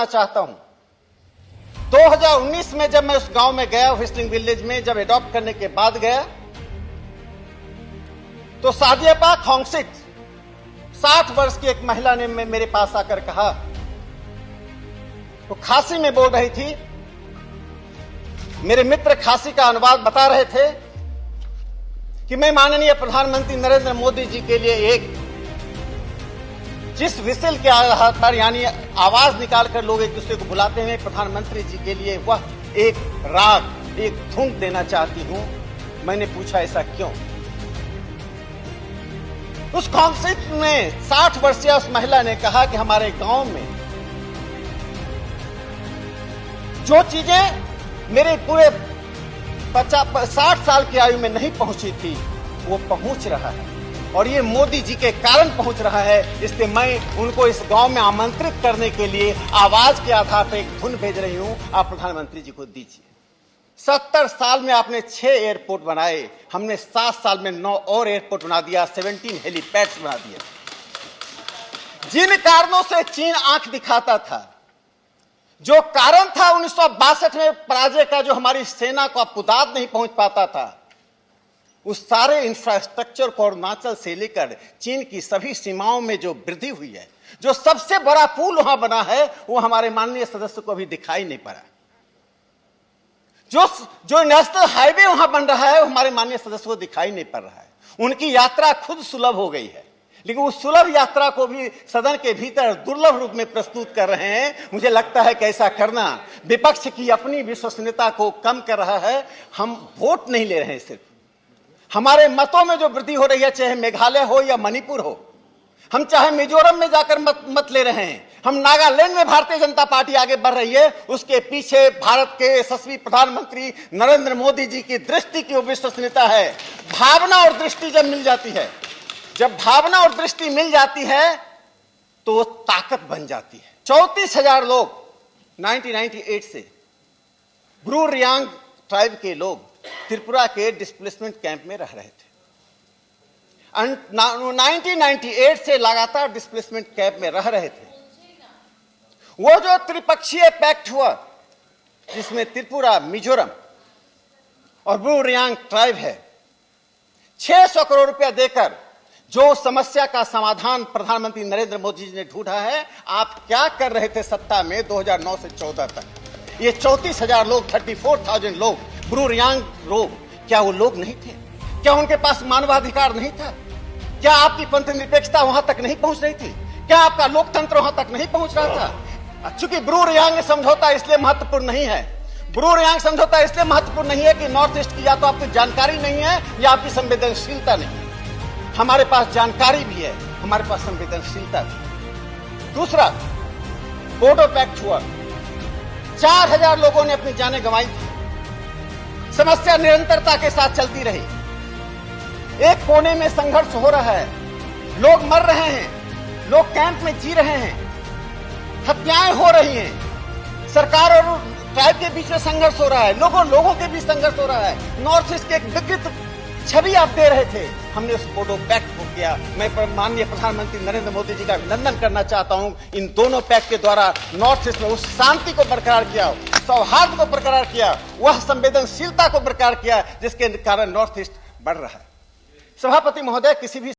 चाहता हूं 2019 में जब मैं उस गांव में गया, व्हिस्लिंग विलेज में जब एडॉप्ट करने के बाद गया, तो सादियापा खोंगसित 60 वर्ष की एक महिला ने मेरे पास आकर कहा, तो खासी में बोल रही थी। मेरे मित्र खासी का अनुवाद बता रहे थे कि मैं माननीय प्रधानमंत्री नरेंद्र मोदी जी के लिए एक जिस विसिल के आधार पर यानी आवाज निकालकर लोग एक दूसरे को बुलाते हैं, प्रधानमंत्री जी के लिए वह एक राग, एक धुन देना चाहती हूं। मैंने पूछा ऐसा क्यों? उस खोंगसित में 60 वर्षीय उस महिला ने कहा कि हमारे गांव में जो चीजें मेरे पूरे 60 साल की आयु में नहीं पहुंची थी, वो पहुंच रहा है और ये मोदी जी के कारण पहुंच रहा है। इसलिए मैं उनको इस गांव में आमंत्रित करने के लिए आवाज के आधार पर एक धुन भेज रही हूं, आप प्रधानमंत्री जी को दीजिए। 70 साल में आपने 6 एयरपोर्ट बनाए, हमने 7 साल में 9 और एयरपोर्ट बना दिया, 17 हेलीपैड्स बना दिए। जिन कारणों से चीन आंख दिखाता था, जो कारण था 1962 में पराजय का, जो हमारी सेना को पुदाद नहीं पहुंच पाता था, उस सारे इंफ्रास्ट्रक्चर को अरुणाचल से लेकर चीन की सभी सीमाओं में जो वृद्धि हुई है, जो सबसे बड़ा पुल वहां बना है, वो हमारे माननीय सदस्य को अभी दिखाई नहीं पड़ा। जो नेशनल हाईवे वहां बन रहा है, वो हमारे माननीय सदस्य को दिखाई नहीं पड़ रहा है। उनकी यात्रा खुद सुलभ हो गई है, लेकिन उस सुलभ यात्रा को भी सदन के भीतर दुर्लभ रूप में प्रस्तुत कर रहे हैं। मुझे लगता है कि ऐसा करना विपक्ष की अपनी विश्वसनीयता को कम कर रहा है। हम वोट नहीं ले रहे हैं, सिर्फ हमारे मतों में जो वृद्धि हो रही है, चाहे मेघालय हो या मणिपुर हो, हम चाहे मिजोरम में जाकर मत ले रहे हैं, हम नागालैंड में भारतीय जनता पार्टी आगे बढ़ रही है, उसके पीछे भारत के यशस्वी प्रधानमंत्री नरेंद्र मोदी जी की दृष्टि की विश्वसनीयता है। भावना और दृष्टि जब मिल जाती है, जब भावना और दृष्टि मिल जाती है, तो वो ताकत बन जाती है। 34,000 लोग 1998 से ब्रू रियांग ट्राइब के लोग त्रिपुरा के डिस्प्लेसमेंट कैंप में रह रहे थे। 1998 से लगातार डिस्प्लेसमेंट कैंप में रह रहे थे। वो जो त्रिपक्षीय पैक्ट हुआ, जिसमें त्रिपुरा, मिजोरम और ब्रू रियांग ट्राइब है, 600 करोड़ रुपया देकर जो समस्या का समाधान प्रधानमंत्री नरेंद्र मोदी जी ने ढूंढा है। आप क्या कर रहे थे सत्ता में 2009 से 14 तक? ये 34,000 लोग, 34,000 लोग, ब्रू रियांग लोग, क्या वो लोग नहीं थे? क्या उनके पास मानवाधिकार नहीं था? क्या आपकी पंथ निरपेक्षता वहां तक नहीं पहुंच रही थी? क्या आपका लोकतंत्र वहां तक नहीं पहुंच रहा था? चूंकि ब्रू रियांग समझौता इसलिए महत्वपूर्ण नहीं है, ब्रू रियांग समझौता इसलिए महत्वपूर्ण नहीं है कि नॉर्थ ईस्ट की या तो आपकी जानकारी नहीं है या आपकी संवेदनशीलता नहीं है। हमारे पास जानकारी भी है, हमारे पास संवेदनशीलता भी। दूसरा, बोडो पैक्ट हुआ, 4,000 लोगों ने अपनी जानें गंवाई थी। समस्या निरंतरता के साथ चलती रही। एक कोने में संघर्ष हो रहा है, लोग मर रहे हैं, लोग कैंप में जी रहे हैं, हत्याएं हो रही हैं, सरकार और ट्राइब के बीच में संघर्ष हो रहा है, लोगों के बीच संघर्ष हो रहा है। नॉर्थ ईस्ट के एक विकृत छवि आप दे रहे थे, हमने उस बोडो पैक्ट को किया। मैं माननीय प्रधानमंत्री नरेंद्र मोदी जी का अभिनंदन करना चाहता हूं। इन दोनों पैक्ट के द्वारा नॉर्थ ईस्ट में उस शांति को बरकरार किया, सौहार्द को बरकरार किया, वह संवेदनशीलता को बरकरार किया, जिसके कारण नॉर्थ ईस्ट बढ़ रहा है। सभापति महोदय, किसी भी